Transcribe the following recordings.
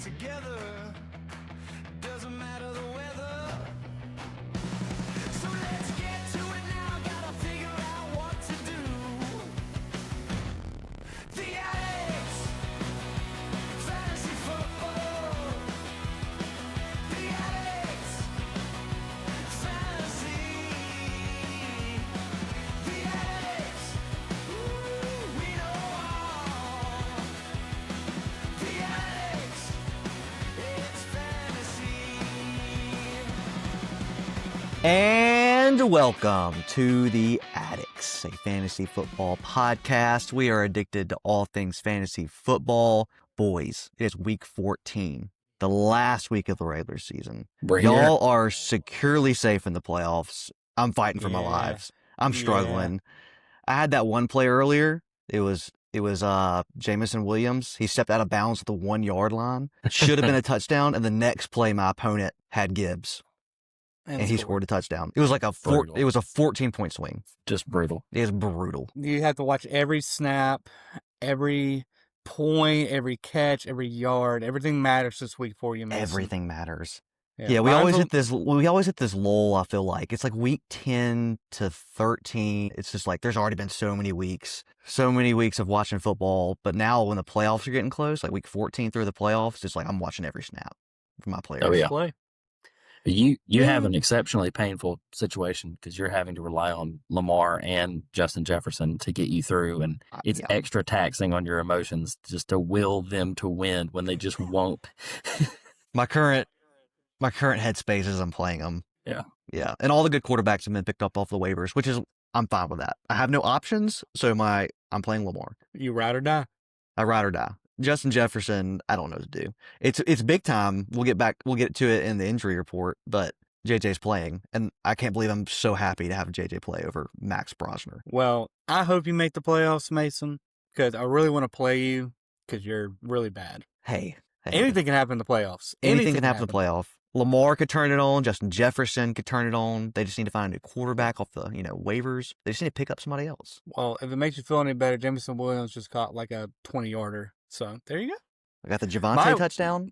together. Doesn't matter the weather. So let's get to it now. Gotta figure out what to do. The Addicts Fantasy Football. The Addicts Fantasy. The Addicts. Ooh, we know all. The Addicts. It's fantasy. And welcome to the Addicts, a fantasy football podcast. We are addicted to all things fantasy football. Boys, it is week 14, the last week of the regular season. Y'all are securely safe in the playoffs. I'm fighting for my lives. I'm struggling. I had that one play earlier. It was Jamison Williams. He stepped out of bounds at the 1 yard line. Should have been a touchdown. And the next play, my opponent had Gibbs. And he scored a touchdown. It was like a 14-point swing. Just brutal. It is brutal. You have to watch every snap, every point, every catch, every yard. Everything matters this week for you, Mason. Everything matters. Yeah, we always hit this lull, I feel like. It's like week 10 to 13. It's just like there's already been so many weeks of watching football. But now when the playoffs are getting close, like week 14 through the playoffs, it's like I'm watching every snap for my players. Oh, yeah. Play. You have an exceptionally painful situation because you're having to rely on Lamar and Justin Jefferson to get you through, and it's extra taxing on your emotions just to will them to win when they just won't. My current headspace is I'm playing them. Yeah. And all the good quarterbacks have been picked up off the waivers, which is I'm fine with that. I have no options, so I'm playing Lamar. You ride or die. I ride or die. Justin Jefferson, I don't know what to do. It's big time. We'll get to it in the injury report, but JJ's playing, and I can't believe I'm so happy to have JJ play over Max Brosner. Well, I hope you make the playoffs, Mason, because I really want to play you because you're really bad. Hey. Anything can happen in the playoffs. Anything can happen in the playoff. Lamar could turn it on. Justin Jefferson could turn it on. They just need to find a new quarterback off the waivers. They just need to pick up somebody else. Well, if it makes you feel any better, Jamison Williams just caught like a 20-yarder. So there you go. I got the Javonte touchdown.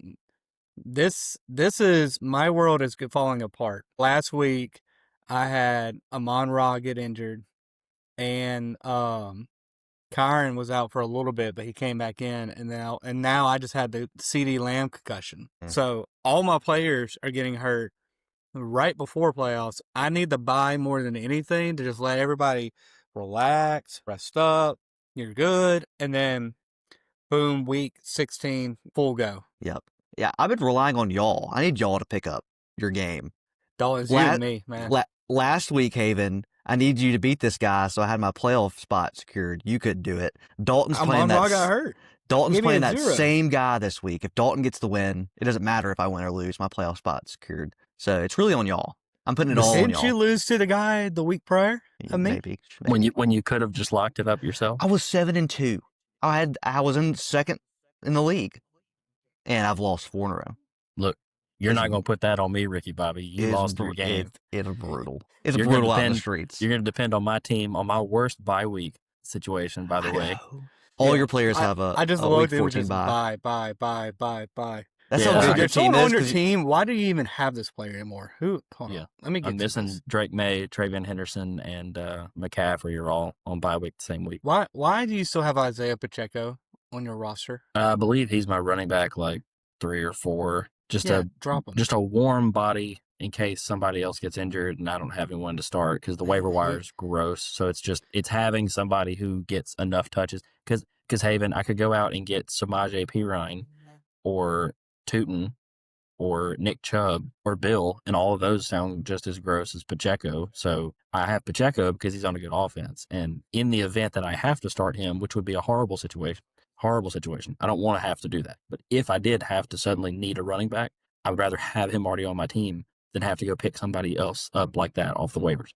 This is my world is falling apart. Last week, I had Amon-Ra get injured, and Kyron was out for a little bit, but he came back in, and now I just had the CD Lamb concussion. So all my players are getting hurt right before playoffs. I need to buy more than anything to just let everybody relax, rest up. You're good, and then boom, week 16, full go. Yep. Yeah, I've been relying on y'all. I need y'all to pick up your game. Dalton's you and me, man. Last week, Haven, I need you to beat this guy, so I had my playoff spot secured. You couldn't do it. Dalton's playing that. Got hurt. Dalton's playing that same guy this week. If Dalton gets the win, it doesn't matter if I win or lose. My playoff spot's secured. So it's really on y'all. I'm putting it all on y'all. Didn't you lose to the guy the week prior? Maybe. When you could have just locked it up yourself. I was 7-2. I was in second in the league, and I've lost 4 in a row. Look, you're not going to put that on me, Ricky Bobby. You lost 3 games. It's brutal. It's brutal out in the streets. You're going to depend on my team on my worst bye week situation, by the way. All your players have a week 14 bye. Bye. That's how good your team is. On your team, why do you even have this player anymore? Hold on. Let me get I'm missing Drake May, Travion Henderson, and McCaffrey are all on bye week the same week. Why do you still have Isaiah Pacheco on your roster? I believe he's my running back, like 3 or 4. Drop him. Just a warm body in case somebody else gets injured and I don't have anyone to start because the waiver wire is gross. So it's having somebody who gets enough touches. Because Haven, I could go out and get Samaje Perine or Tootin or Nick Chubb or Bill, and all of those sound just as gross as Pacheco. So I have Pacheco because he's on a good offense. And in the event that I have to start him, which would be a horrible situation. I don't want to have to do that. But if I did have to suddenly need a running back, I would rather have him already on my team than have to go pick somebody else up like that off the waivers.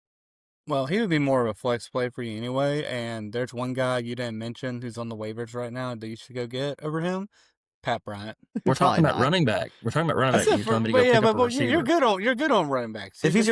Well, he would be more of a flex play for you anyway. And there's one guy you didn't mention who's on the waivers right now that you should go get over him. Pat Bryant. We're talking about running back. You're telling me to go pick up a receiver. You're good on running backs. If he's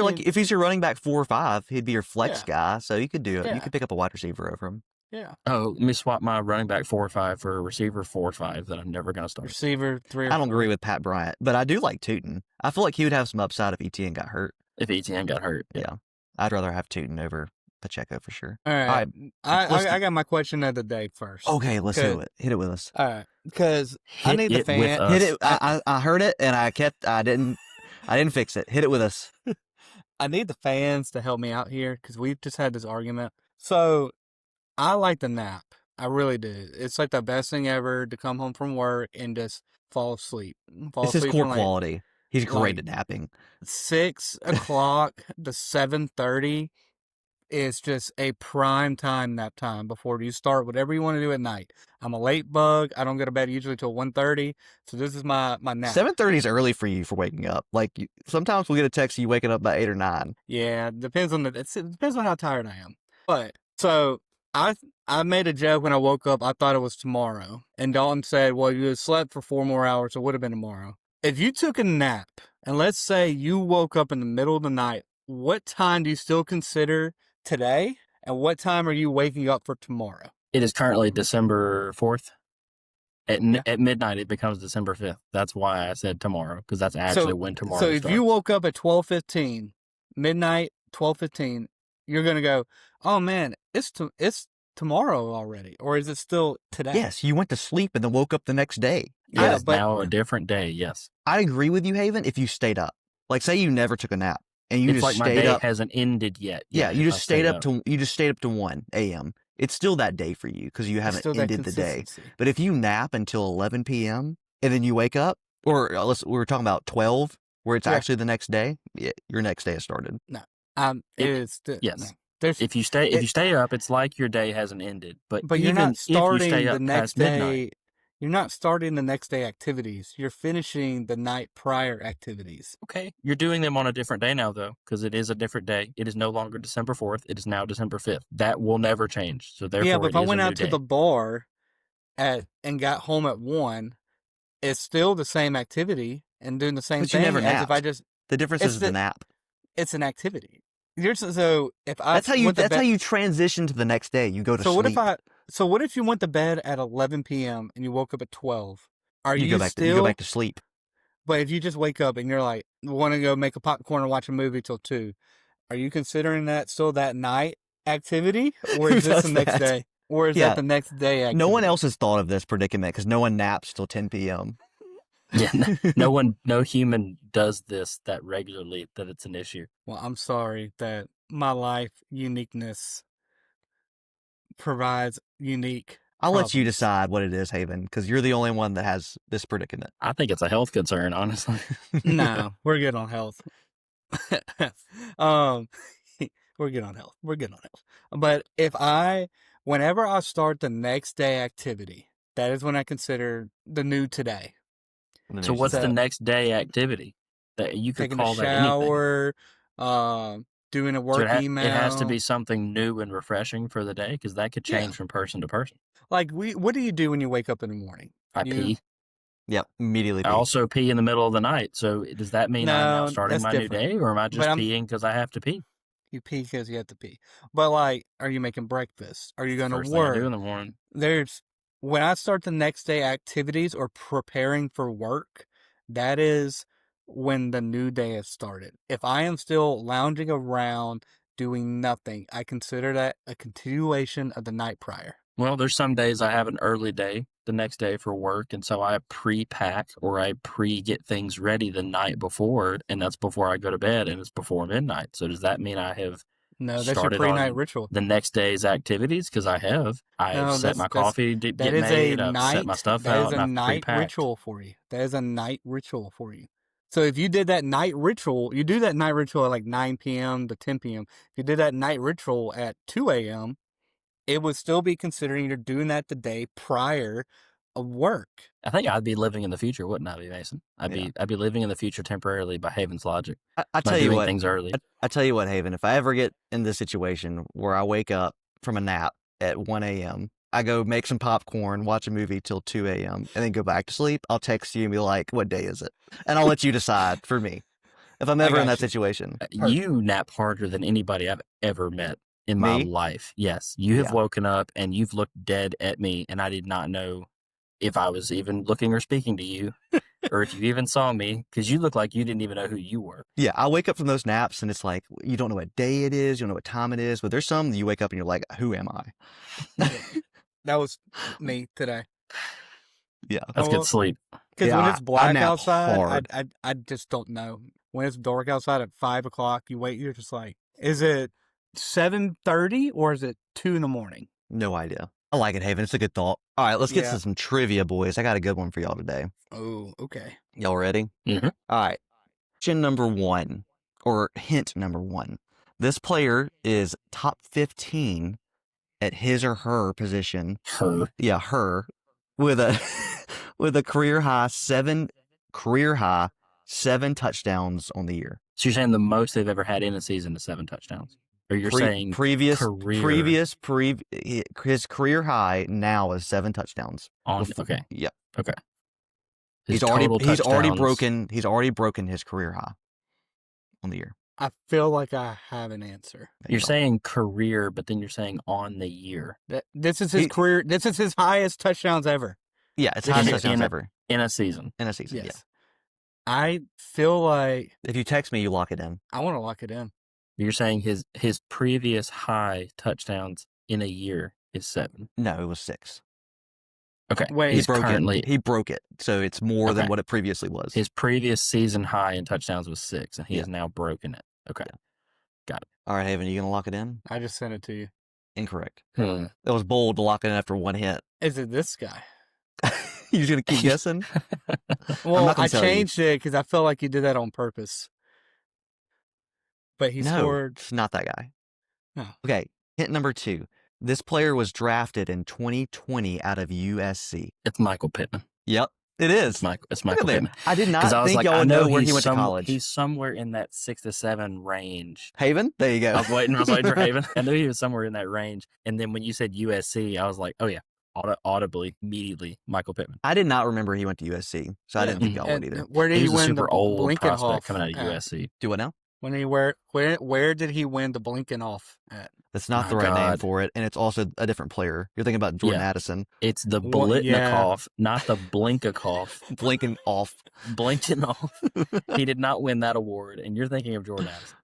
your running back 4 or 5, he'd be your flex guy. So you could do it. Yeah. You could pick up a wide receiver over him. Yeah. Oh, let me swap my running back 4 or 5 for a receiver 4 or 5 that I'm never going to start. Receiver 3 or I don't 4. agree with Pat Bryant, but I do like Tootin. I feel like he would have some upside if ETN got hurt. If ETN got hurt. Yeah. I'd rather have Tootin over Pacheco for sure. All right. let's I got my question of the day first. Okay, let's do it. Hit it with us. All right. Because I need the fan. Hit it. I heard it and I didn't fix it. Hit it with us. I need the fans to help me out here because we've just had this argument. So I like the nap. I really do. It's like the best thing ever to come home from work and just fall asleep. It's his core from, quality. He's great at napping. 6 o'clock to 7:30 is just a prime time nap time before you start whatever you want to do at night. I'm a late bug. I don't go to bed usually till 1:30. So this is my nap. 7:30 is early for you for waking up. Like sometimes we'll get a text you waking up by 8 or 9. Yeah, it depends on how tired I am. But so I made a joke when I woke up. I thought it was tomorrow. And Dalton said, well, you had slept for 4 more hours. So it would have been tomorrow. If you took a nap and let's say you woke up in the middle of the night, what time do you still consider today? And what time are you waking up for tomorrow? It is currently December 4th. At midnight, it becomes December 5th. That's why I said tomorrow, because that's actually when tomorrow starts. So if you woke up at 12:15, midnight, 12:15, you're going to go, oh man, it's tomorrow already. Or is it still today? Yes, you went to sleep and then woke up the next day. Yeah, it's now a different day, yes. I agree with you, Haven, if you stayed up. Like say you never took a nap and you it's just like stayed my day up. Hasn't ended yet. Yeah, you just stayed up to 1 a.m. It's still that day for you because you haven't ended the day. But if you nap until 11 p.m. and then you wake up, or we were talking about 12, where it's actually the next day, your next day has started. No, yes. No. If you stay up, it's like your day hasn't ended. But you're not starting the next day. Midnight, you're not starting the next day activities. You're finishing the night prior activities. Okay. You're doing them on a different day now, though, because it is a different day. It is no longer December 4th. It is now December 5th. That will never change. So therefore, yeah, but if I went out to the bar and got home at 1, it's still the same activity and doing the same thing. You never napped. As if I just. The difference is the nap. It's an activity. So if I that's how you transition to the next day. You go to sleep. What if you went to bed at 11 p.m. and you woke up at 12? You go back to sleep. But if you just wake up and you're like, want to go make a popcorn and watch a movie till 2, are you considering that still that night activity, or is this the next day? Or is that the next day activity? No one else has thought of this predicament because no one naps till 10 p.m. Yeah, no human does this that regularly that it's an issue. Well, I'm sorry that my life uniqueness provides unique. I'll let you decide what it is, Haven, because you're the only one that has this predicament. I think it's a health concern, honestly. No, we're good on health. We're good on health. But whenever I start the next day activity, that is when I consider the new today. So what's the next day activity that you could call that anything? Taking a shower, doing a work email. It has to be something new and refreshing for the day because that could change from person to person. Like, what do you do when you wake up in the morning? I pee. Yep, immediately pee. I also pee in the middle of the night. So does that mean I'm now starting my new day, or am I just peeing because I have to pee? You pee because you have to pee. But, like, are you making breakfast? Are you going to work? First thing I do in the morning. When I start the next day activities or preparing for work, that is when the new day has started. If I am still lounging around doing nothing, I consider that a continuation of the night prior. Well, there's some days I have an early day the next day for work, and so I pre-pack or I get things ready the night before, and that's before I go to bed, and it's before midnight. So does that mean I have that's your pre-night ritual. The next day's activities, because I have set my coffee get made, I've set my stuff out, and I've pre-packed. That is a night ritual for you. That is a night ritual for you. So if you did that night ritual, you do that night ritual at like 9 p.m. to 10 p.m. If you did that night ritual at 2 a.m., it would still be considering you're doing that the day prior of work. I think I'd be living in the future, wouldn't I be, Mason? I'd be living in the future temporarily by Haven's logic. I tell you what, things early. I tell you what, Haven, if I ever get in this situation where I wake up from a nap at 1 a.m., I go make some popcorn, watch a movie till 2 a.m., and then go back to sleep, I'll text you and be like, what day is it? And I'll let you decide for me if I'm ever in that situation. You nap harder than anybody I've ever met in my Me? life. Yes, you have Yeah. woken up and you've looked dead at me, and I did not know if I was even looking or speaking to you, or if you even saw me, because you look like you didn't even know who you were. Yeah, I wake up from those naps and it's like, you don't know what day it is, you don't know what time it is, but there's some that you wake up and you're like, who am I? That was me today. Yeah. That's good sleep. Because Yeah, when I it's black nap outside, hard. I just don't know. When it's dark outside at 5 o'clock, you're just like, is it 7:30 or is it 2 in the morning? No idea. I like it, Haven. It's a good thought. All right, let's get Yeah. to some trivia, boys. I got a good one for y'all today. Oh, okay. Y'all ready? Mhm. All right. Question number 1, or hint number 1. This player is top 15 at his or her position. Her. Yeah, her. With a with a career high 7 touchdowns on the year. So you're saying the most they've ever had in a season is 7 touchdowns, or you're saying his career career high now is 7 touchdowns. on? Okay, Yep. okay. He's already broken his career high on the year. I feel like I have an answer. You're saying career, but then you're saying on the year This is his career. This is his highest touchdowns ever. Yeah, it's In highest a- touchdowns ever in a season. in a season. Yes. Yeah. I feel like If you text me, you lock it in. I want to lock it in. You're saying his previous high touchdowns in a year is 7. No, it was 6. Okay, Wait, He he's broke currently it. He broke it, so it's more than Okay. what it previously was. his previous season high in touchdowns was 6, and he Yeah. has now broken it. Okay, All right, Haven, you gonna lock it in? I just sent it to you. Incorrect. Hmm. It was bold to lock it in after one hit. Is it this guy? You just gonna keep guessing? Well, not gonna I tell you. changed it because I felt like you did that on purpose. But he No, scored. it's not that guy. No. Okay, hint number 2. This player was drafted in 2020 out of USC. It's Michael Pittman. Yep, it is. It's Michael Look at Pittman. that. I did not Because I was think like, y'all I would know know where he's he went to college. He's somewhere in that 6 to 7 range. Haven? There you go. I was waiting for Haven. I knew he was somewhere in that range. And then when you said USC, I was like, oh yeah, audibly, immediately, Michael Pittman. I did not remember he went to USC, so I didn't think y'all would And either. where did He he was a win the super old Blinkenhoff prospect coming out of at? USC. Do what now? When he where did he win the Blinkenhoff at? That's not My the right name God. for it, and it's also a different player. You're thinking about Jordan Yeah. Addison. It's the Well, yeah. Blitnikoff, not the Blinkikoff. Blinking off. Blinking off. He did not win that award, and you're thinking of Jordan Addison.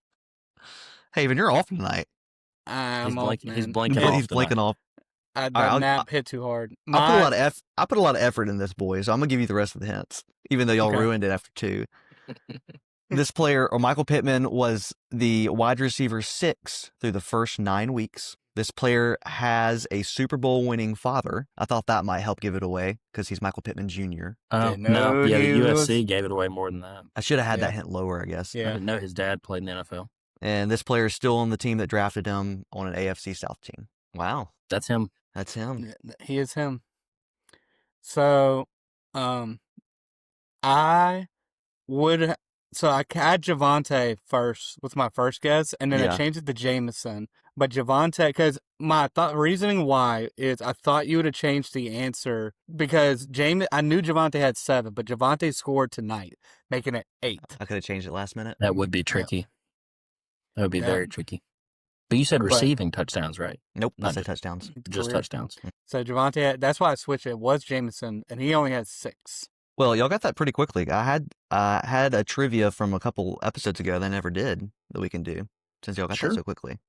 Haven, you're off tonight. I'm off, He's man. blinking Yeah, off. he's blinking off. That All right, nap hit too hard. I put a lot of effort in this, boys. So I'm gonna give you the rest of the hints, even though y'all Okay. ruined it after 2. This player, or Michael Pittman, was the wide receiver 6 through the first 9 weeks. This player has a Super Bowl winning father. I thought that might help give it away because he's Michael Pittman Jr. Oh, Didn't know no. Yeah, he the was- USC gave it away more than that. I should have had Yeah. that hint lower, I guess. I Yeah. didn't know his dad played in the NFL. And this player is still on the team that drafted him on an AFC South team. Wow, That's him. that's him. He is him. So, I would. So I had Javante first with my first guess, and then Yeah. I changed it to Jameson. But Javante, because my reasoning why is I thought you would have changed the answer because I knew Javante had 7, but Javante scored tonight, making it 8. I could have changed it last minute. That would be tricky. That would be Yeah. very tricky. But you said But- receiving touchdowns, right? Nope, Not not just- touchdowns. Just Career. touchdowns. So Javante, that's why I switched it. It was Jameson, and he only had 6. Well, y'all got that pretty quickly. I had a trivia from a couple episodes ago that I never did that we can do since y'all got Sure. that so quickly.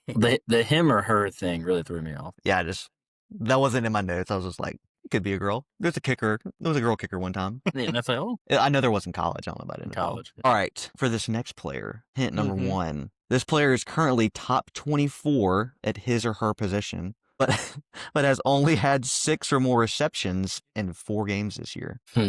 The him or her thing really threw me off. Yeah, that wasn't in my notes. I was just like, it could be a girl. There's a kicker. There was a girl kicker one time. The NFL? I know there was in college. I don't know about it in College. All right, for this next player, hint number Mhm. 1. This player is currently top 24 at his or her position, but has only had 6 or more receptions in 4 games this year. I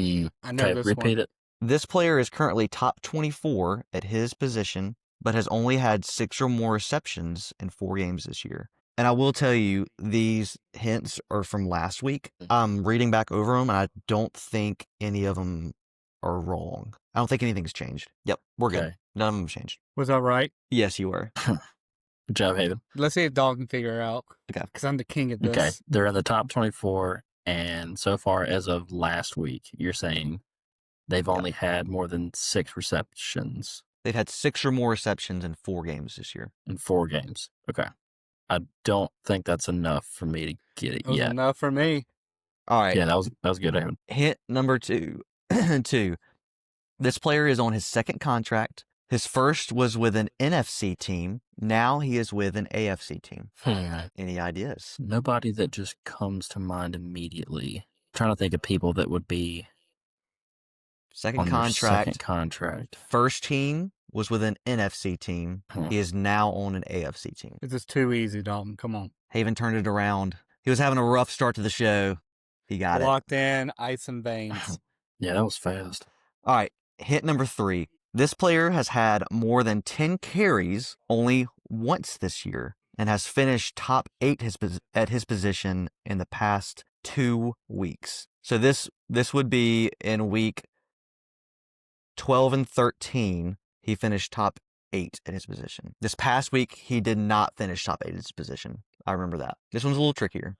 know Okay, this repeat one. it. This player is currently top 24 at his position, but has only had 6 or more receptions in 4 games this year. And I will tell you, these hints are from last week. I'm reading back over them, and I don't think any of them are wrong. I don't think anything's changed. Yep, we're good. Okay. None of them changed. Was that right? Yes, you were. Good job, Haven. Let's see if Dalton can figure it out. Okay. Because I'm the king of this. Okay. They're in the top 24, and so far as of last week, you're saying they've only had more than 6 receptions They've had 6 or more receptions in 4 games this year. in 4 games. Okay. I don't think that's enough for me to get it It was yet. enough for me. All right. Yeah, that was good, Evan. Hint number 2. 2. This player is on his second contract. His first was with an NFC team. Now he is with an AFC team. Any ideas? Nobody that just comes to mind immediately. Trying to think of people that would be Second on their contract. second contract. First team was with an NFC team. He is now on an AFC team. This is too easy, Dalton. Come on. Haven turned it around. He was having a rough start to the show. He got Locked in, ice and veins. Yeah, that was fast. it. All right. Hint number 3. This player has had more than 10 carries only once this year and has finished top 8 at his position in the past 2 weeks. So this would be in week 12 and 13. He finished top 8 at his position. This past week, he did not finish top 8 at his position. I remember that. This one's a little trickier.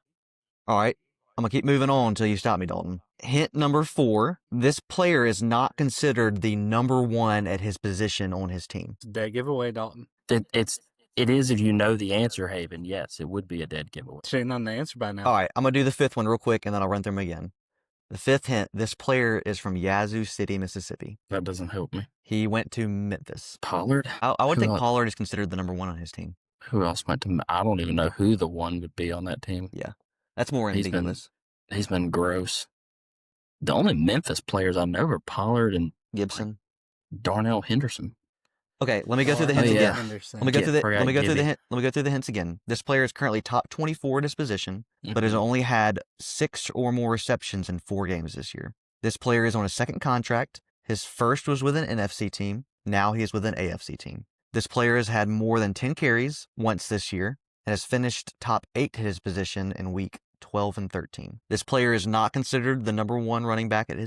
All right. I'm going to keep moving on until you stop me, Dalton. Hint number 4. This player is not considered the number 1 at his position on his team. It's a dead giveaway, Dalton. It is if you know the answer, Haven. Yes, it would be a dead giveaway. Should know the answer by now. All right. I'm going to do the 5th one real quick, and then I'll run through them again. The 5th hint, this player is from Yazoo City, Mississippi. That doesn't help me. He went to Memphis. Pollard? I would Who think else? Pollard is considered the number 1 on his team. Who else went to? I don't even know who the one would be on that team. Yeah. That's more He's been- ambiguous. He's been gross. The only Memphis players I know are Pollard and Gibson. Darnell Henderson. Okay, let me go through the Oh, hints yeah. again. Henderson. Let me go Yeah, through the forgot let me go through the Gibby. hint, let me go through the hints again. This player is currently top 24 at his position, but has Mhm. only had 6 or more receptions in 4 games this year. This player is on a second contract. His first was with an NFC team. Now he is with an AFC team. This player has had more than 10 carries once this year and has finished top 8 at his position in week 12 and 13. This player is not considered the number 1 running back on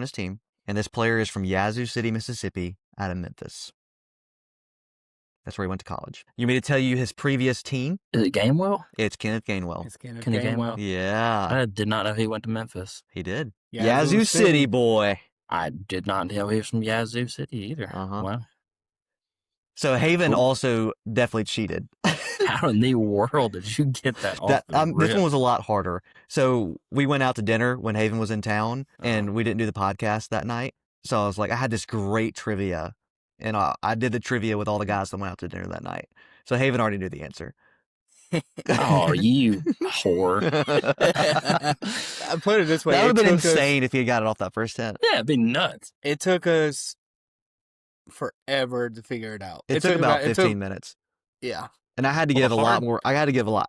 his team, and this player is from Yazoo City, Mississippi, out of Memphis. That's where he went to college. You want me to tell you his previous team? Is it Gamewell? It's Kenneth Gainwell. It's Kenneth Kenneth Gainwell. Yeah, I did not know he went to Memphis. he did. Yazoo Yazoo City boy. I did not know he was from Yazoo City either. Uh-huh. Wow. So Haven Cool. also definitely cheated. How in the world did you get that off That the this rip? one was a lot harder. So we went out to dinner when Haven was in town, and we didn't do the podcast that night. So I was like, I had this great trivia, and I did the trivia with all the guys that went out to dinner that night. So Haven already knew the answer. Oh, you whore. I put it this way. That would have been took us- insane if he had got it off that first hint. Yeah, it'd be nuts. It took us forever to figure it out. It took about it 15 minutes. Yeah. And I had to Well, give the a lot hard- more. I had to give a lot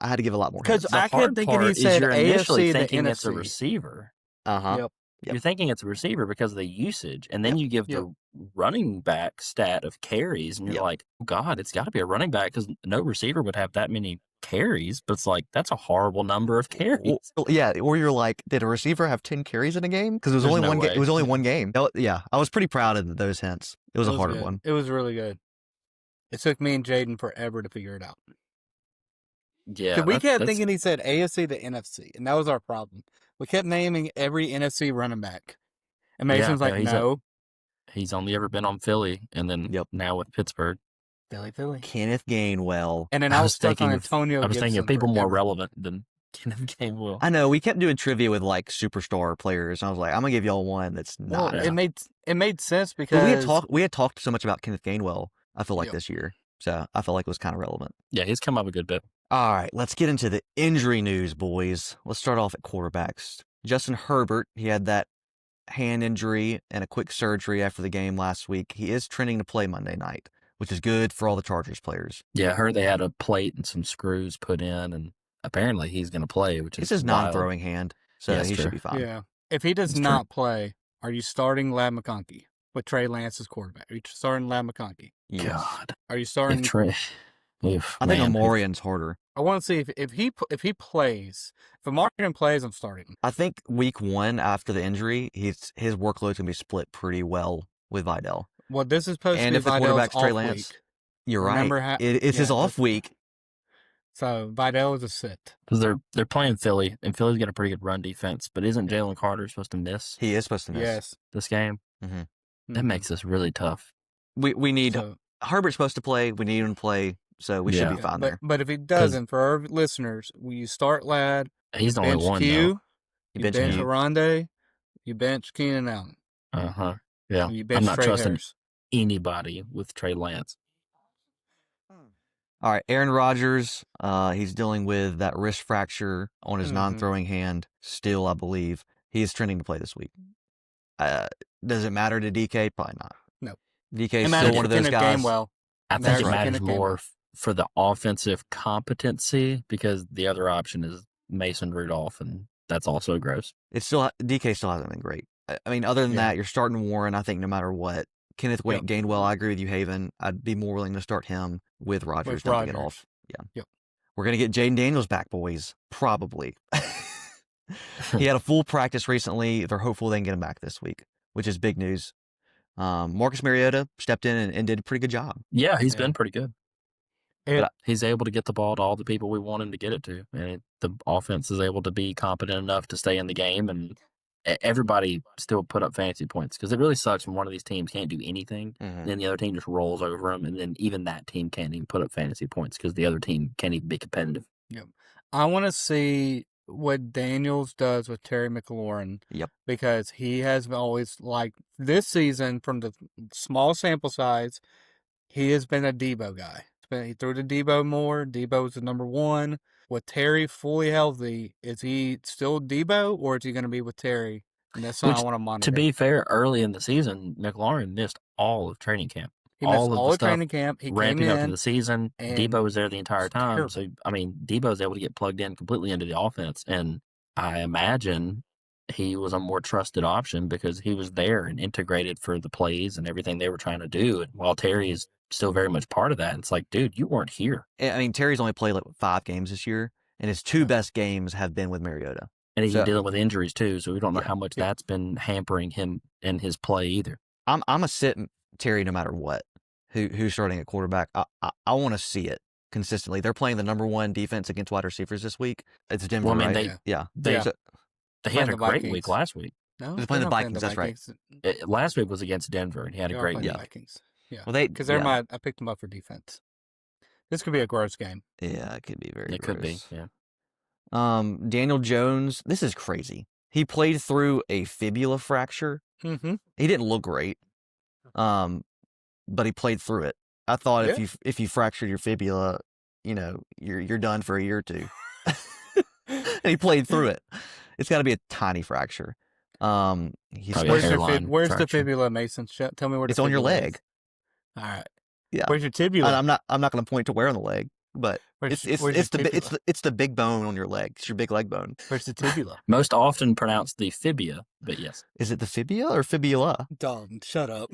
more. Because The I kept hard thinking he part is said you're initially AFC to thinking it's a NFC. receiver. Uh-huh. Yep. Yep. You're thinking it's a receiver because of the usage, and then you give the running back stat of carries, and you're Yep. like, oh, God, it's got to be a running back because no receiver would have that many carries. But it's like, that's a horrible number of carries. Well, yeah, or you're like, did a receiver have 10 carries in a game? Because it was There's only no one game. way. It was only one game. Yeah, I was pretty proud of those hints. It was a harder good. one. It was really good. It took me and Jaden forever to figure it out. Yeah, 'Cause we kept that's- thinking he said AFC to NFC, and that was our problem. We kept naming every NFC running back. And Mason's yeah, like, he's no. he's only ever been on Philly, and then Yep. now with Pittsburgh. Philly. Kenneth Gainwell. And then I I was was stuck on thinking of- Antonio I was thinking of Gibson people more forever. relevant than Kenneth Gainwell. I know, we kept doing trivia with like superstar players. And I was like, I'm going to give y'all one that's Well, not. Yeah. it made sense because But we had talked so much about Kenneth Gainwell, I feel like, Yep. this year. So I felt like it was kind of relevant. Yeah, he's come up a good bit. All right, let's get into the injury news, boys. Let's start off at quarterbacks. Justin Herbert, he had that hand injury and a quick surgery after the game last week. He is trending to play Monday night, which is good for all the Chargers players. Yeah, I heard they had a plate and some screws put in, and apparently he's going to play, which is It's his wild. non-throwing hand, so Yeah, he it's should true. be fine. yeah. If he does It's true. not play, are you starting Lab McConkey with Trey Lance as quarterback? Are you starting Lab McConkey? Yes. God, Are you if starting? Trey, oof, I think man, Amorian's harder. I want to see if he plays. If Amarian plays, I'm starting him. I think week 1 after the injury, his workload's going to be split pretty well with Vidal. Well, this is supposed And to if be the Vidal's quarterback's Trey off Lance, week. You're Remember right. how- It's his yeah, off that's- week. So Vidal is a sit. because they're playing Philly, and Philly's got a pretty good run defense. But isn't Jalen Carter supposed to miss He is supposed to miss. Yes. this game? That makes this really tough. We need So, Herbert's supposed to play. We need him to play. So we should be Yeah. fine there. But if he doesn't, for our listeners, you start Ladd, He's the only bench one, Q, though. you bench bench Q. Aronde, you bench Keenan Allen, Uh-huh. Yeah. and you I'm bench not Trey trusting Harris. anybody with Trey Lance. All right, Aaron Rodgers, he's dealing with that wrist fracture on his Mhm. non-throwing hand still, I believe. He is trending to play this week. Does it matter to DK? Probably not. No. DK It is matters still one to of those Kenneth guys. Gainwell. I think That's it right. matters Kenneth more Gainwell. for the offensive competency because the other option is Mason Rudolph, and that's also gross. DK still hasn't been great. I mean, other than Yeah. that, you're starting Warren, I think, no matter what. Kenneth Yep. Gainwell, I agree with you, Haven. I'd be more willing to start him with Rodgers With than to get Rodgers. off. Yeah. Yep. We're going to get Jaden Daniels back, boys. Probably. He had a full practice recently. They're hopeful they can get him back this week, which is big news. Marcus Mariota stepped in and did a pretty good job. Yeah, he's Yeah. been pretty good. It- He's able to get the ball to all the people we want him to get it to. And the offense is able to be competent enough to stay in the game, and everybody still put up fantasy points because it really sucks when one of these teams can't do anything, and then the other team just rolls over them, and then even that team can't even put up fantasy points because the other team can't even be competitive. I want to see what Daniels does with Terry McLaurin. Yep. Because he has always, like, this season, from the small sample size, he has been a Debo guy. He threw to Debo more. Debo is the number one. With Terry fully healthy, is he still Debo, or is he going to be with Terry? And that's something I Which, want to monitor. To be fair, early in the season, McLaurin missed all of training camp. he missed all of all the the stuff training camp. He ramping came up to in. the season. and Debo was there the entire it's time. terrible. So, I mean, Debo's able to get plugged in completely into the offense. And I imagine he was a more trusted option because he was there and integrated for the plays and everything they were trying to do. And while Terry is still very much part of that, it's like, dude, you weren't here. I mean, Terry's only played like 5 games this year, and his 2 best games have been with Mariota. And he's So- dealing with injuries too. So we don't know Yeah. how much Yeah. that's been hampering him and his play either. I'm a sit Terry no matter what. Who's starting at quarterback? I want to see it consistently. They're playing the number 1 defense against wide receivers this week. It's Denver, Well, I mean, right? they- yeah. they- So- They had Playing a the great Vikings. week last week. No, They're playing the not Vikings, that's right. Last week was against Denver, and he had They a are great playing week. the Vikings. Yeah. well, Because they're I picked them up for defense. This could be a gross game. Yeah, it could be very. It could be, gross. yeah. Daniel Jones. This is crazy. He played through a fibula fracture. Mm-hmm. He didn't look great. But he played through it. I thought Yeah. if you fractured your fibula, you're done for a year or two. And he played through it. It's got to be a tiny fracture. He's Probably Where's, a your hairline where's the fracture. fibula, Mason? Tell me where the It's on your fibula is. leg. All right. Yeah. Where's your tibula? I'm not going to point to where on the leg, but Where's it's your tibula? it's the big bone on your leg. It's your big leg bone. Where's the tibula? Most often pronounced the fibia, but yes, Is it the fibula or fibula? Dalton, shut up.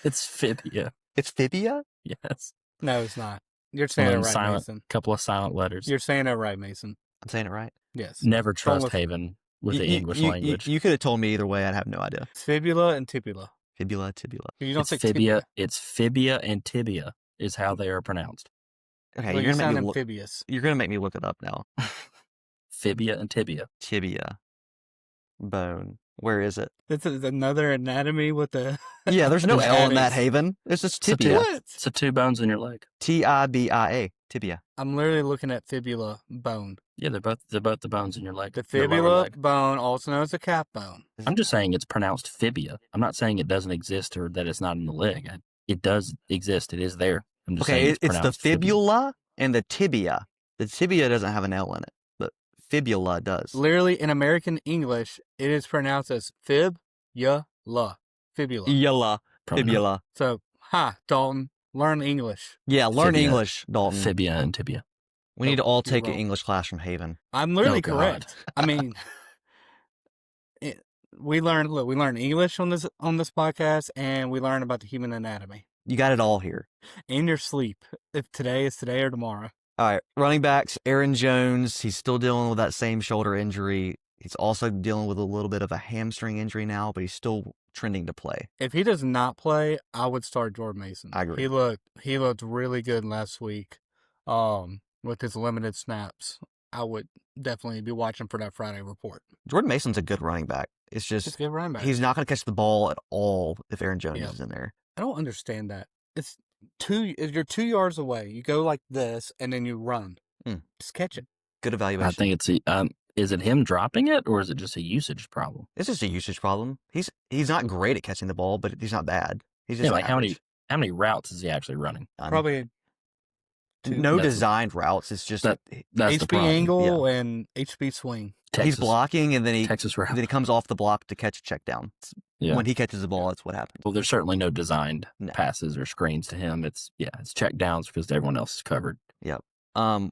it's fibia. It's fibia. Yes. No, it's not. You're saying it One right, silent, Mason. couple of silent letters. You're saying it right, Mason. I'm saying it right. Yes. Never trust with- Haven with the English language. You could have told me either way. I'd have no idea. Fibula and tibula. Fibula, tibula. You don't It's say fibia. tibia. It's fibia and tibia is how they are pronounced. Okay, Well, you're you gonna sound make me look. amphibious. You're gonna make me look it up now. Fibia and tibia. Tibia, bone. Where is it? This is another anatomy with the. Yeah, there's no There's L in that, addicts. Haven. It's just It's a tibia. What? So 2 bones in your leg. Tibia. Tibia. I'm literally looking at fibula bone. Yeah, they're both the bones in your leg. The your lower fibula leg. bone, also known as the cap bone. I'm just saying it's pronounced fibia. I'm not saying it doesn't exist or that it's not in the leg. It does exist. It is there. I'm just Okay, saying it's the pronounced fibia. fibula and the tibia. The tibia doesn't have an L in it, but fibula does. Literally, in American English, it is pronounced as fibula. Fibula. Yalla. Probably not. Fibula. So, Dalton, learn English. Yeah, learn Fibia. English, Dalton. Fibia and tibia. We need to all You're take an wrong. English class from Haven. I'm literally Oh, God. correct. I mean, we learn English on this podcast, and we learn about the human anatomy You got it all here. in your sleep. If today is today or tomorrow. All right, running backs, Aaron Jones, he's still dealing with that same shoulder injury. He's also dealing with a little bit of a hamstring injury now, but he's still trending to play. If he does not play, I would start Jordan Mason. I agree. He looked really good last week. With his limited snaps, I would definitely be watching for that Friday report. Jordan Mason's a good running back. It's Just just get running back. he's not going to catch the ball at all if Aaron Jones Yeah. is in there. I don't understand that. you're 2 yards away, you go like this, and then you run. Just catch it. Good evaluation. I think it's is it him dropping it or is it just a usage problem? It's just a usage problem. He's not great at catching the ball, but he's not bad. He's just like average. how many routes is he actually running? Probably no designed routes. It's just that's the HB problem. angle and HB swing. He's blocking, and then he Texas route. then he comes off the block to catch a check down. Yeah. When he catches the ball, that's what happens. Well, there's certainly no designed No. passes or screens to him. It's check downs because everyone else is covered. Yep.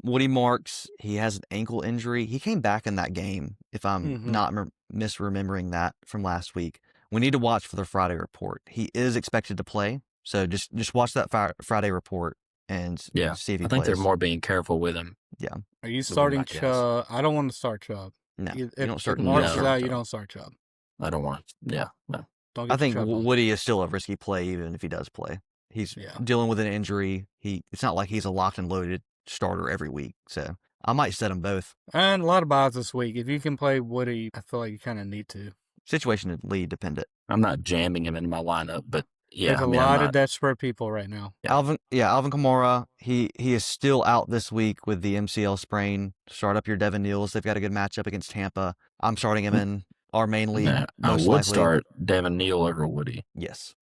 Woody Marks, he has an ankle injury. He came back in that game, if I'm not misremembering that from last week. We need to watch for the Friday report. He is expected to play, so just watch that Friday report and see if he plays. I think they're more being careful with him. Yeah. Are you starting Chubb? I don't want to start Chubb. No, If you don't start. Marks is no. out, you don't start Chubb. I don't want to. Yeah. No. Don't get I think Chubb on. Woody is still a risky play, even if he does play. He's dealing with an injury. It's not like he's a locked and loaded starter every week. So I might set them both. And a lot of buys this week. If you can play Woody, I feel like you kind of need to. Situationally dependent. I'm not jamming him in my lineup, but There's a lot of desperate people right now. Alvin Kamara, he is still out this week with the MCL sprain. Start up your Devin Neals. They've got a good matchup against Tampa. I'm starting him in our main league. I would start Devin Neal over Woody. Yes.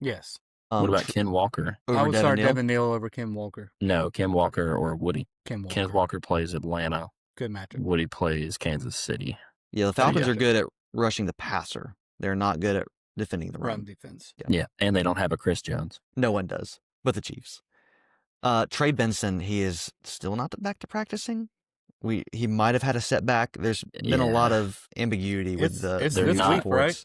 What about Ken Walker? I would start Devin Neal over Kim Walker. No, Ken Walker or Woody. Kim Walker. Kenneth Walker plays Atlanta. Good matchup. Woody plays Kansas City. Yeah, the Falcons are good at rushing the passer. They're not good at defending the Run defense. Yeah, and they don't have a Chris Jones. No one does, but the Chiefs. Trey Benson, he is still not back to practicing. He might have had a setback. There's been a lot of ambiguity with the week, right?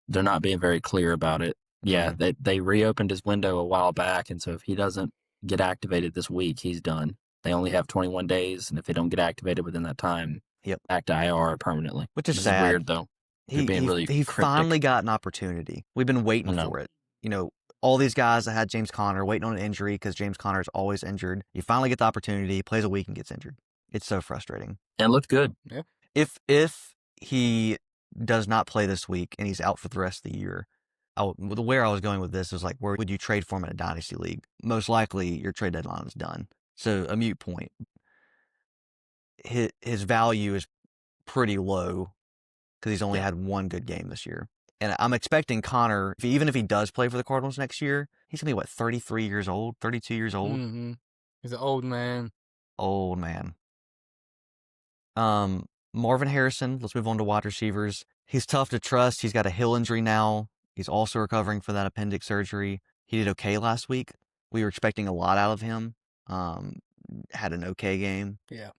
They're not being very clear about it. Yeah, they reopened his window a while back, and so if he doesn't get activated this week, he's done. They only have 21 days, and if they don't get activated within that time, back to IR permanently. Which is This sad. Weird though. He finally got an opportunity. We've been waiting for it. You know, all these guys that had James Conner waiting on an injury because James Conner is always injured. You finally get the opportunity. He plays a week and gets injured. It's so frustrating. And looked good. Yeah. If he does not play this week and he's out for the rest of the year, where I was going with this is like, where would you trade for him in a dynasty league? Most likely, your trade deadline is done. So a moot point. His value is pretty low because he's only had one good game this year. And I'm expecting Connor, even if he does play for the Cardinals next year, he's going to be, 33 years old, 32 years old? Mm-hmm. He's an old man. Old man. Marvin Harrison, let's move on to wide receivers. He's tough to trust. He's got a heel injury now. He's also recovering from that appendix surgery. He did okay last week. We were expecting a lot out of him. Had an okay game. Yeah.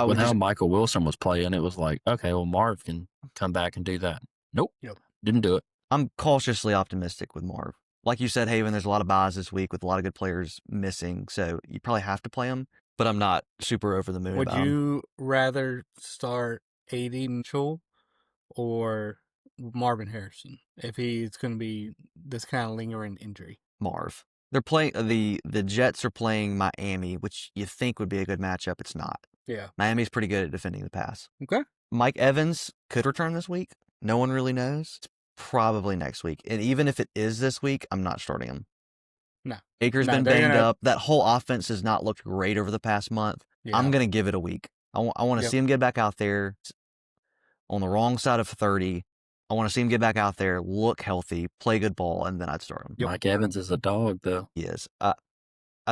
With how Michael Wilson was playing, it was like, okay, well, Marv can come back and do that. Nope. Didn't do it. I'm cautiously optimistic with Marv. Like you said, Haven, there's a lot of buys this week with a lot of good players missing, so you probably have to play him, but I'm not super over the moon Would about him. you rather start A.D. Mitchell or Marvin Harrison if he's going to be this kind of lingering injury? Marv. They're playing the Jets are playing Miami, which you think would be a good matchup. It's not. Yeah. Miami's pretty good at defending the pass. Okay. Mike Evans could return this week. No one really knows. It's probably next week. And even if it is this week, I'm not starting him. No. Akers been banged up. That whole offense has not looked great over the past month. Yeah. I'm going to give it a week. I want to see him get back out there on the wrong side of 30. I want to see him get back out there, look healthy, play good ball, and then I'd start him. Mike Evans is a dog, though. He is. I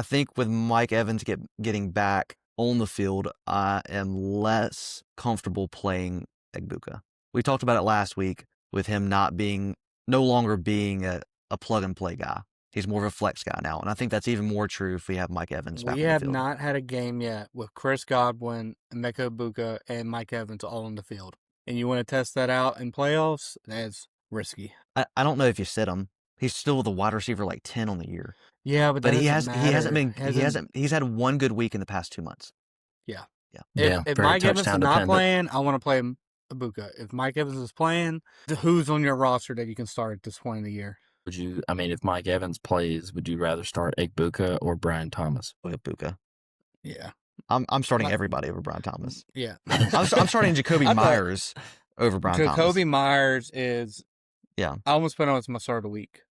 think with Mike Evans getting back on the field, I am less comfortable playing Egbuka. We talked about it last week with him no longer being a plug-and-play guy. He's more of a flex guy now, and I think that's even more true if we have Mike Evans back on the field. We have not had a game yet with Chris Godwin, Emeka Egbuka, and Mike Evans all on the field. And you want to test that out in playoffs? That's risky. I don't know if you sit him. He's still the wide receiver 10 on the year. Yeah, but he he's had one good week in the past 2 months. Yeah. If very Mike Evans is not touchdown playing, I want to play Egbuka. If Mike Evans is playing, who's on your roster that you can start at this point in the year? If Mike Evans plays, would you rather start Egbuka or Brian Thomas? Egbuka. Yeah. I'm starting everybody over Brian Thomas. Yeah. I'm starting Jacoby Myers over Brian Thomas. Jacoby Myers is. Yeah. I almost put him as my start of the week.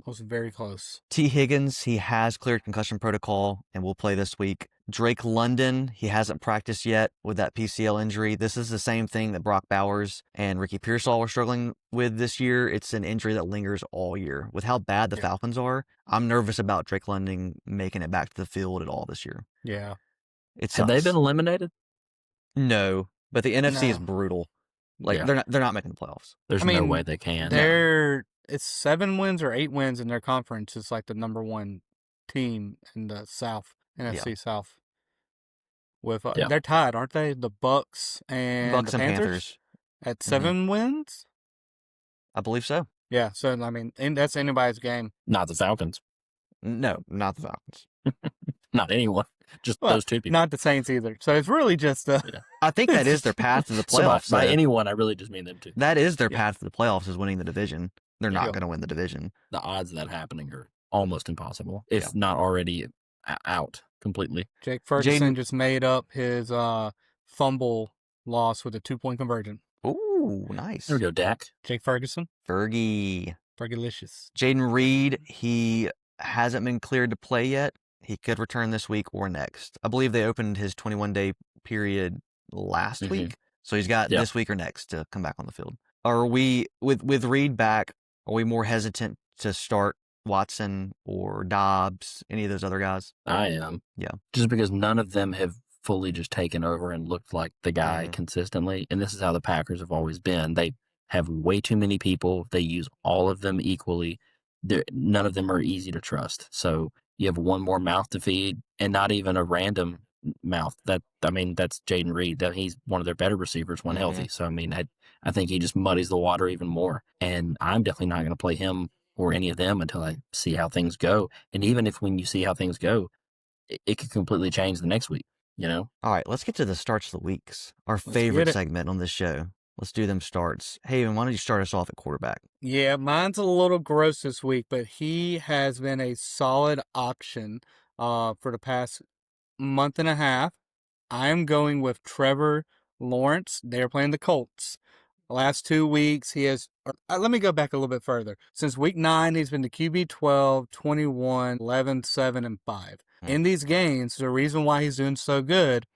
Was very close. T. Higgins, he has cleared concussion protocol and will play this week. Drake London, he hasn't practiced yet with that PCL injury. This is the same thing that Brock Bowers and Ricky Pearsall were struggling with this year. It's an injury that lingers all year. With how bad the Falcons are, I'm nervous about Drake London making it back to the field at all this year. Yeah. Have they been eliminated? No, but the NFC is brutal. Like they're not making the playoffs. There's no way they can. It's 7 wins or 8 wins in their conference. It's like the number one team in the South, NFC South. With they're tied, aren't they? The Bucks and Panthers at 7 wins. I believe so. Yeah, so I mean, that's anybody's game. Not the Falcons. No, not the Falcons. Not anyone. Just those two people. Not the Saints either. So it's really just. I think that is their path to the playoffs. So by anyone, I really just mean them two. That is their path to the playoffs, is winning the division. They're not going to win the division. The odds of that happening are almost impossible, if not already out completely. Jake Ferguson just made up his fumble loss with a 2-point conversion. Ooh, nice. There we go, Dak. Jake Ferguson. Fergalicious. Jaden Mm-hmm. Reed, he hasn't been cleared to play yet. He could return this week or next. I believe they opened his 21-day period last week, so he's got this week or next to come back on the field. Are we, with Reed back, are we more hesitant to start Watson or Dobbs, any of those other guys? I am. Yeah. Just because none of them have fully just taken over and looked like the guy consistently. And this is how the Packers have always been. They have way too many people. They use all of them equally. None of them are easy to trust. So you have one more mouth to feed, and not even a random mouth. That's Jaden Reed. He's one of their better receivers when healthy. So, I mean, I think he just muddies the water even more. And I'm definitely not going to play him or any of them until I see how things go. And even if when you see how things go, it could completely change the next week, you know? All right, let's get to the starts of the weeks. Our favorite segment on this show. Let's do them starts. Haven, why don't you start us off at quarterback? Yeah, mine's a little gross this week, but he has been a solid option for the past month and a half. I'm going with Trevor Lawrence. They're playing the Colts. The last 2 weeks, he has... let me go back a little bit further. Since week 9, he's been the QB 12, 21, 11, 7, and 5. In these games, the reason why he's doing so good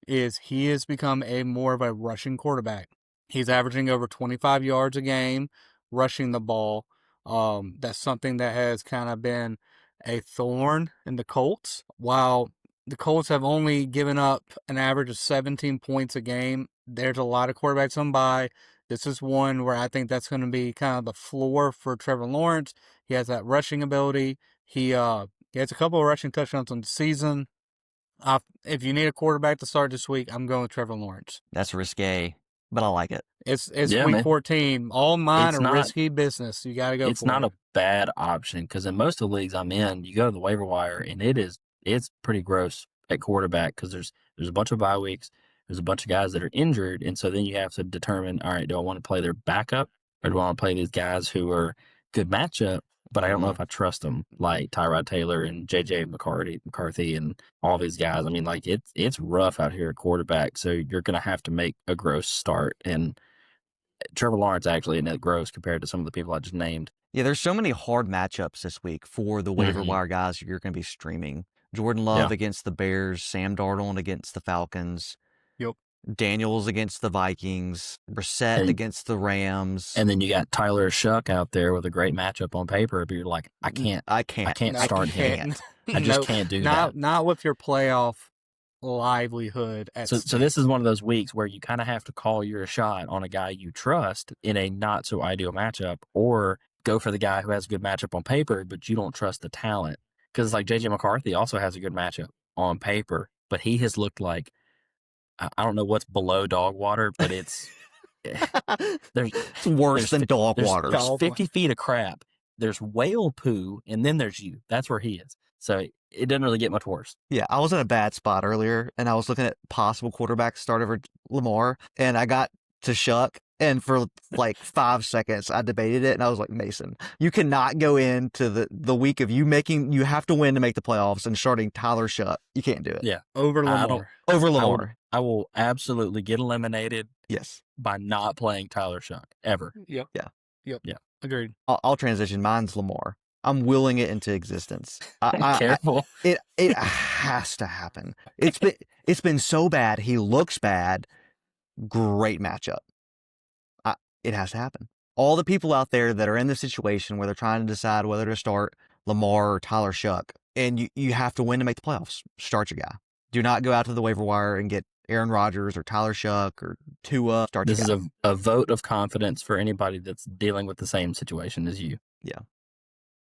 is he has become more of a rushing quarterback. He's averaging over 25 yards a game, rushing the ball. That's something that has kind of been a thorn in the Colts. While the Colts have only given up an average of 17 points a game, there's a lot of quarterbacks on bye. This is one where I think that's going to be kind of the floor for Trevor Lawrence. He has that rushing ability. He has a couple of rushing touchdowns on the season. If you need a quarterback to start this week, I'm going with Trevor Lawrence. That's risque, but I like it. It's week 14. All mine are risky business. You got to go for it. It's not a bad option because in most of the leagues I'm in, you go to the waiver wire and it's pretty gross at quarterback because there's a bunch of bye weeks. There's a bunch of guys that are injured. And so then you have to determine, all right, do I want to play their backup or do I want to play these guys who are good matchup, but I don't know if I trust them, like Tyrod Taylor and J.J. McCarthy and all these guys. I mean, like it's rough out here at quarterback. So you're going to have to make a gross start. And Trevor Lawrence actually isn't that gross compared to some of the people I just named. Yeah, there's so many hard matchups this week for the waiver wire guys you're going to be streaming. Jordan Love against the Bears, Sam Darnold against the Falcons. Yep. Daniels against the Vikings, Brissett against the Rams. And then you got Tyler Shuck out there with a great matchup on paper, but you're like, I can't start him. I just can't do that. Not with your playoff livelihood. So this is one of those weeks where you kind of have to call your shot on a guy you trust in a not so ideal matchup, or go for the guy who has a good matchup on paper, but you don't trust the talent. Because like J.J. McCarthy also has a good matchup on paper, but he has looked like, I don't know what's below dog water, but it's worse than dog water. There's 50 feet of crap. There's whale poo, and then there's you. That's where he is. So it doesn't really get much worse. Yeah, I was in a bad spot earlier, and I was looking at possible quarterback start over Lamar, and I got to Shuck, and for like 5 seconds, I debated it, and I was like, Mason, you cannot go into the week of you have to win to make the playoffs and starting Tyler Shuck. You can't do it. Yeah. Over Lamar. Over Lamar. I will absolutely get eliminated. Yes. By not playing Tyler Shuck ever. Yep. Yeah. Agreed. I'll transition. Mine's Lamar. I'm willing it into existence. Careful. It has to happen. It's been so bad. He looks bad. Great matchup. It has to happen. All the people out there that are in the situation where they're trying to decide whether to start Lamar or Tyler Shuck, and you have to win to make the playoffs. Start your guy. Do not go out to the waiver wire and get Aaron Rodgers or Tyler Shuck or Tua. Start This your is guy. a vote of confidence for anybody that's dealing with the same situation as you. Yeah.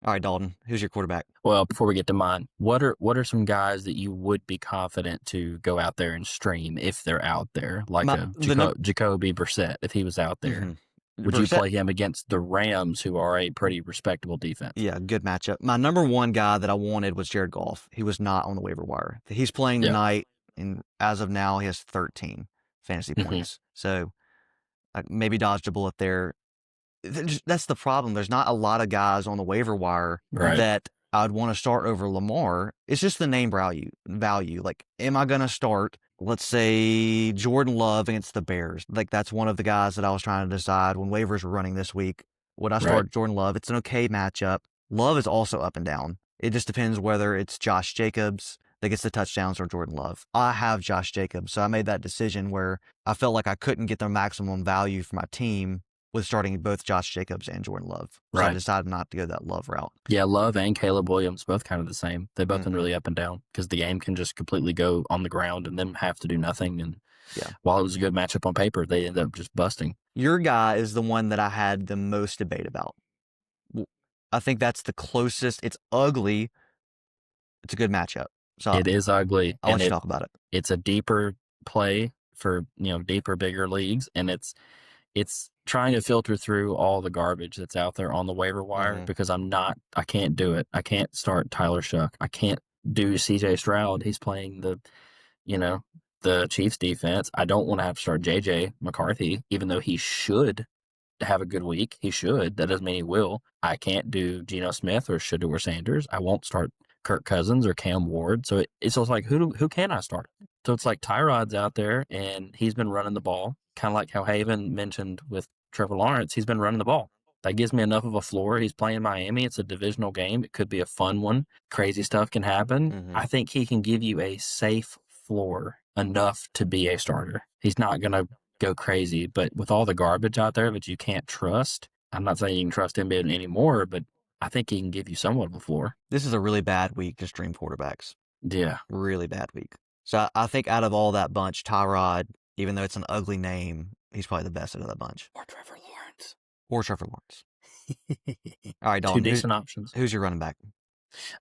All right, Dalton, who's your quarterback? Well, before we get to mine, what are some guys that you would be confident to go out there and stream if they're out there, like Jacoby Brissett, if he was out there? Mm-hmm. Would you play him against the Rams, who are a pretty respectable defense? Yeah, good matchup. My number one guy that I wanted was Jared Goff. He was not on the waiver wire. He's playing tonight, and as of now, he has 13 fantasy points. So maybe dodged a bullet there. That's the problem. There's not a lot of guys on the waiver wire that I'd want to start over Lamar. It's just the name value. Like, am I going to start, let's say, Jordan Love against the Bears? Like, that's one of the guys that I was trying to decide when waivers were running this week. Would I start Jordan Love? It's an okay matchup. Love is also up and down. It just depends whether it's Josh Jacobs that gets the touchdowns or Jordan Love. I have Josh Jacobs, so I made that decision where I felt like I couldn't get the maximum value for my team with starting both Josh Jacobs and Jordan Love. So I decided not to go that Love route. Yeah, Love and Caleb Williams, both kind of the same. They've both been really up and down because the game can just completely go on the ground and them have to do nothing. And while it was a good matchup on paper, they end up just busting. Your guy is the one that I had the most debate about. I think that's the closest. It's ugly. It's a good matchup. So it is ugly. I'll let you talk about it. It's a deeper play for, deeper, bigger leagues. And it's trying to filter through all the garbage that's out there on the waiver wire because I can't do it. I can't start Tyler Shuck. I can't do CJ Stroud. He's playing the Chiefs defense. I don't want to have to start JJ McCarthy, even though he should have a good week. He should. That doesn't mean he will. I can't do Geno Smith or Shedeur Sanders. I won't start Kirk Cousins or Cam Ward. So it's just like, who can I start? So it's like Tyrod's out there and he's been running the ball, kind of like how Haven mentioned with Trevor Lawrence. He's been running the ball. That gives me enough of a floor. He's playing Miami. It's a divisional game. It could be a fun one. Crazy stuff can happen. I think he can give you a safe floor enough to be a starter. He's not going to go crazy, but with all the garbage out there that you can't trust, I'm not saying you can trust him anymore, but I think he can give you somewhat of a floor. This is a really bad week to stream quarterbacks. Yeah. Really bad week. So I think out of all that bunch, Tyrod, even though it's an ugly name, he's probably the best out of that bunch. Or Trevor Lawrence. All right, Dalton. Two decent options. Who's your running back?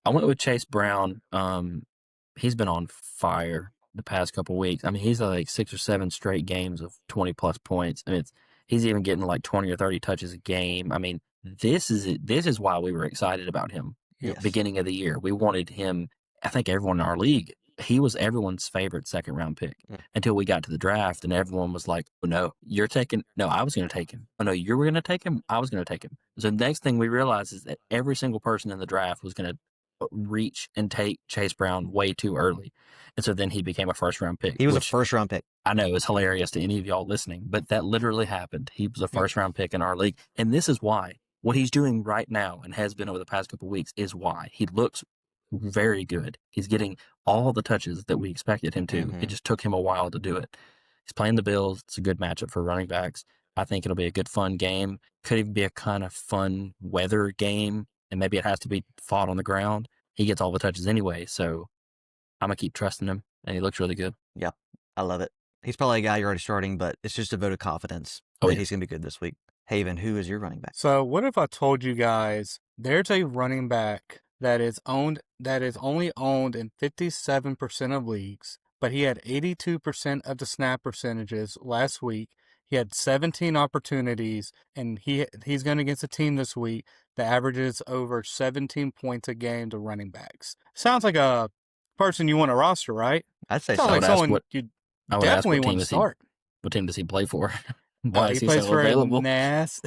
I went with Chase Brown. He's been on fire the past couple weeks. I mean, he's like 6 or 7 straight games of 20-plus points. I mean, he's even getting like 20 or 30 touches a game. I mean, this is why we were excited about him. Yes. Beginning of the year. We wanted him. I think everyone in our league, he was everyone's favorite second-round pick until we got to the draft, and everyone was like, oh, no, you're taking – no, I was going to take him. Oh, no, you were going to take him? I was going to take him. So the next thing we realized is that every single person in the draft was going to reach and take Chase Brown way too early. And so then he became a first-round pick. He was a first-round pick. I know it's hilarious to any of y'all listening, but that literally happened. He was a first-round pick in our league, and this is why. What he's doing right now and has been over the past couple of weeks is why. He looks very good. He's getting all the touches that we expected him to. It just took him a while to do it. He's playing the Bills. It's a good matchup for running backs. I think it'll be a good, fun game. Could even be a kind of fun weather game, and maybe it has to be fought on the ground. He gets all the touches anyway, so I'm going to keep trusting him, and he looks really good. Yeah, I love it. He's probably a guy you're already starting, but it's just a vote of confidence that he's going to be good this week. Haven, who is your running back? So what if I told you guys there's a running back that is only owned in 57% of leagues, but he had 82% of the snap percentages last week. He had 17 opportunities, and he's going against a team this week that averages over 17 points a game to running backs. Sounds like a person you want to roster, right? I'd say Sounds so. like someone you definitely want to start. What team does he play for? Why is he he plays so for available? Nas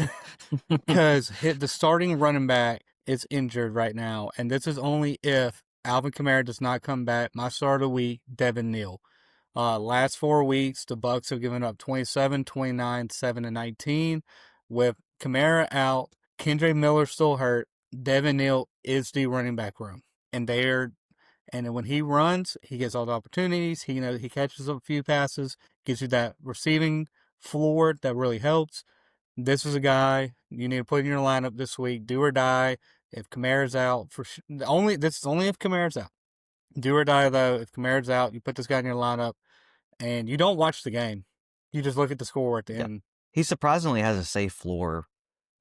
because the starting running back is injured right now, and this is only if Alvin Kamara does not come back. My start of the week, Devin Neal. Last 4 weeks, the Bucs have given up 27, 29, 7, and 19. With Kamara out, Kendre Miller still hurt. Devin Neal is the running back room, and then when he runs, he gets all the opportunities. He catches a few passes, gives you that receiving floor that really helps. This is a guy you need to put in your lineup this week. Do or die. If Kamara's out, this is only if Kamara's out. Do or die though. If Kamara's out, you put this guy in your lineup, and you don't watch the game. You just look at the score at the end. He surprisingly has a safe floor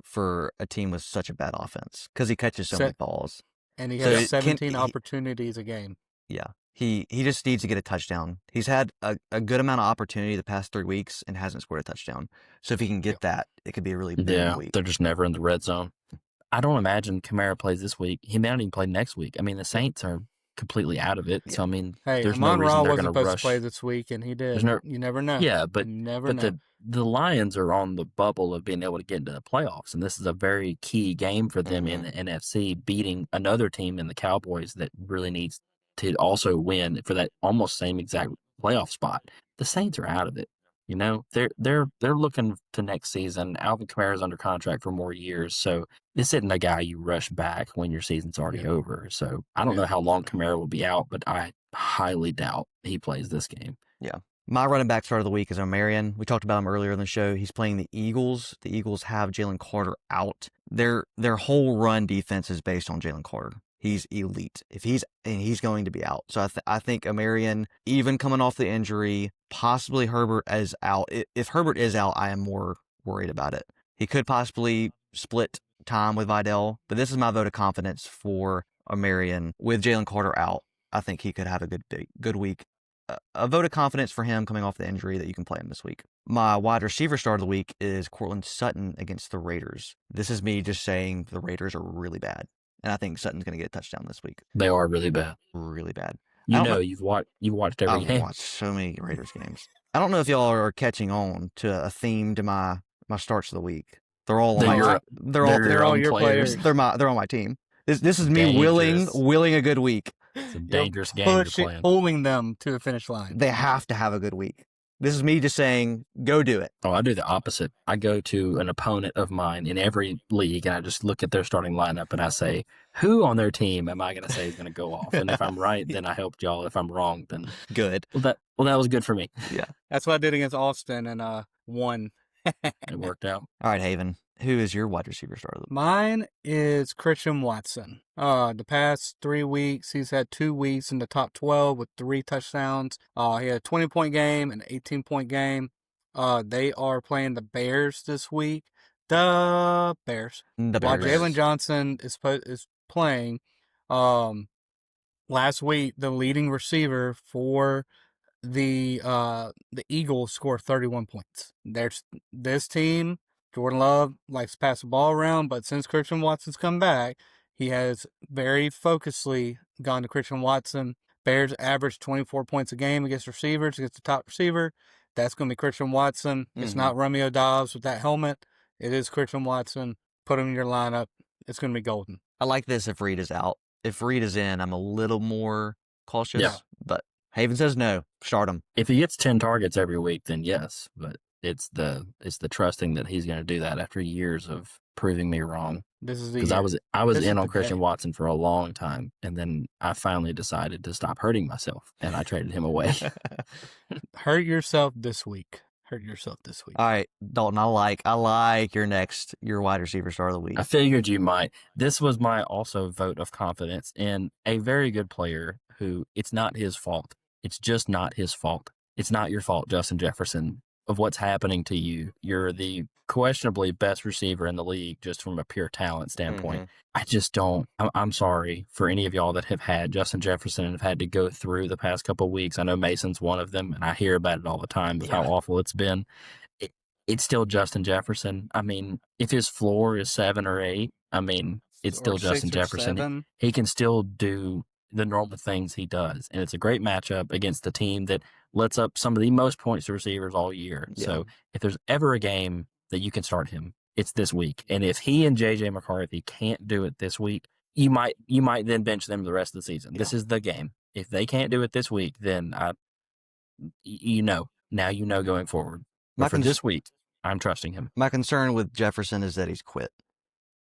for a team with such a bad offense because he catches so many balls. And he has 17 opportunities a game. Yeah. He just needs to get a touchdown. He's had a good amount of opportunity the past 3 weeks and hasn't scored a touchdown. So if he can get that, it could be a really big week. They're just never in the red zone. I don't imagine Kamara plays this week. He may not even play next week. I mean, the Saints are completely out of it. So, I mean, there's no reason they're going to rush. supposed to play this week, and he did. You never know. Yeah, but the Lions are on the bubble of being able to get into the playoffs, and this is a very key game for them in the NFC, beating another team in the Cowboys that really needs to also win for that almost same exact playoff spot. The Saints are out of it. You know, they're looking to next season. Alvin Kamara is under contract for more years, so this isn't a guy you rush back when your season's already over. So I don't know how long Kamara will be out, but I highly doubt he plays this game. Yeah. My running back start of the week is Marion. We talked about him earlier in the show. He's playing the Eagles. The Eagles have Jalen Carter out. Their whole run defense is based on Jalen Carter. He's elite. He's going to be out. So I think Marion, even coming off the injury, possibly Herbert is out. If Herbert is out, I am more worried about it. He could possibly split time with Vidal, but this is my vote of confidence for Marion with Jalen Carter out. I think he could have a good week. A vote of confidence for him coming off the injury that you can play him this week. My wide receiver start of the week is Courtland Sutton against the Raiders. This is me just saying the Raiders are really bad. And I think Sutton's going to get a touchdown this week. They are really bad. Really bad. You've watched every game. I've watched so many Raiders games. I don't know if y'all are catching on to a theme to my starts of the week. They're all your players. They're on my team. This is me willing a good week. It's a dangerous game you're playing. Pulling them to the finish line. They have to have a good week. This is me just saying, go do it. Oh, I do the opposite. I go to an opponent of mine in every league, and I just look at their starting lineup, and I say, who on their team am I going to say is going to go off? And if I'm right, then I helped y'all. If I'm wrong, then good. Well, that was good for me. Yeah, that's what I did against Austin, and won. It worked out. All right, Haven. Who is your wide receiver starter? Mine is Christian Watson. The past 3 weeks, he's had 2 weeks in the top 12 with 3 touchdowns. He had a 20-point game and an 18-point game. They are playing the Bears this week. The Bears. While Jalen Johnson is playing, last week, the leading receiver for the Eagles scored 31 points. This team, Jordan Love likes to pass the ball around, but since Christian Watson's come back, he has very focusedly gone to Christian Watson. Bears average 24 points a game against receivers, against the top receiver. That's going to be Christian Watson. It's not Romeo Dobbs with that helmet. It is Christian Watson. Put him in your lineup. It's going to be golden. I like this if Reed is out. If Reed is in, I'm a little more cautious, but Haven says no. Start him. If he gets 10 targets every week, then yes, but it's the trusting that he's going to do that after years of proving me wrong. This is because I was in on Christian Watson for a long time, and then I finally decided to stop hurting myself, and I traded him away. Hurt yourself this week. All right, Dalton. I like your wide receiver star of the week. I figured you might. This was my also vote of confidence in a very good player who it's not his fault. It's just not his fault. It's not your fault, Justin Jefferson, of what's happening to you. You're the questionably best receiver in the league just from a pure talent standpoint. I just don't. I'm sorry for any of y'all that have had Justin Jefferson and have had to go through the past couple of weeks. I know Mason's one of them, and I hear about it all the time with how awful it's been. It's still Justin Jefferson. I mean, if his floor is 7 or 8, I mean, it's still Justin Jefferson. He can still do the normal things he does. And it's a great matchup against the team that lets up some of the most points to receivers all year. Yeah. So if there's ever a game that you can start him, it's this week. And if he and J.J. McCarthy can't do it this week, you might then bench them the rest of the season. Yeah. This is the game. If they can't do it this week, then now you know going forward. But for this week, I'm trusting him. My concern with Jefferson is that he's quit.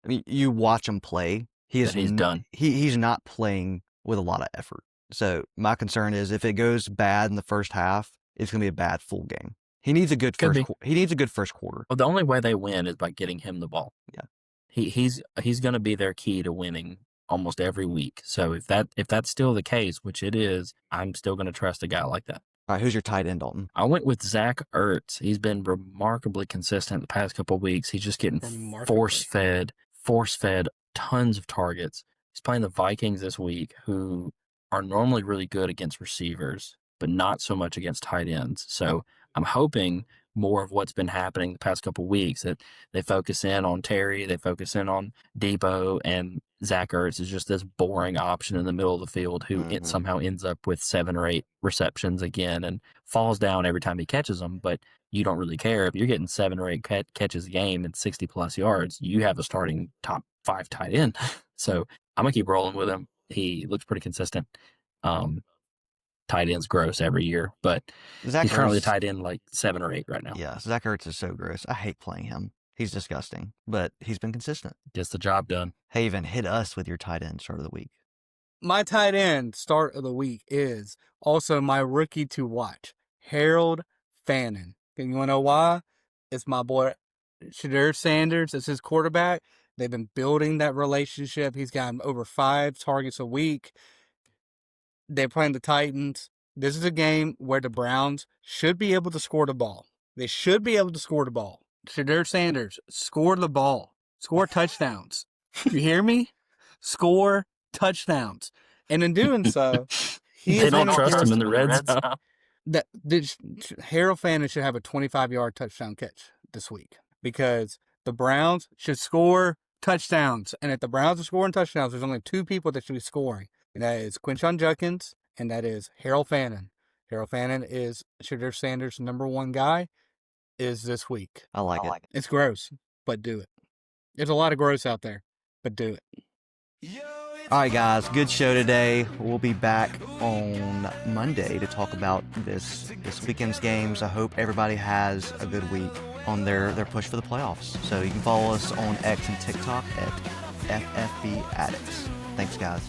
I mean, you watch him play. he's done. He's not playing with a lot of effort. So my concern is if it goes bad in the first half, it's going to be a bad full game. He needs a good first quarter. Well, the only way they win is by getting him the ball. Yeah. He's going to be their key to winning almost every week. So if that's still the case, which it is, I'm still going to trust a guy like that. All right, who's your tight end, Dalton? I went with Zach Ertz. He's been remarkably consistent the past couple of weeks. He's just getting force fed tons of targets. He's playing the Vikings this week, who are normally really good against receivers, but not so much against tight ends. So I'm hoping more of what's been happening the past couple of weeks, that they focus in on Terry, they focus in on Debo, and Zach Ertz is just this boring option in the middle of the field who somehow ends up with 7 or 8 receptions again and falls down every time he catches them. But you don't really care. If you're getting 7 or 8 catches a game and 60-plus yards, you have a starting top 5 tight end. So I'm going to keep rolling with him. He looks pretty consistent. Tight end's gross every year, but he's currently tight end like 7 or 8 right now. Yeah, Zach Ertz is so gross. I hate playing him. He's disgusting, but he's been consistent. Gets the job done. Haven, hit us with your tight end start of the week. My tight end start of the week is also my rookie to watch, Harold Fannin. And you want to know why? It's my boy Shadur Sanders. It's his quarterback. They've been building that relationship. He's gotten over 5 targets a week. They're playing the Titans. This is a game where the Browns should be able to score the ball. They should be able to score the ball. Shadur Sanders, score the ball. Score touchdowns. You hear me? Score touchdowns. And in doing so, they don't trust him in the red zone. Harold Fannin should have a 25-yard touchdown catch this week because the Browns should score touchdowns. And if the Browns are scoring touchdowns, there's only 2 people that should be scoring. And that is Quinshon Judkins, and that is Harold Fannin. Harold Fannin is Shadur Sanders' number 1 guy, is this week. I like it. It's gross, but do it. There's a lot of gross out there, but do it. All right, guys, good show today. We'll be back on Monday to talk about this weekend's games. I hope everybody has a good week on their push for the playoffs. So you can follow us on X and TikTok at FFB Addicts. Thanks, guys.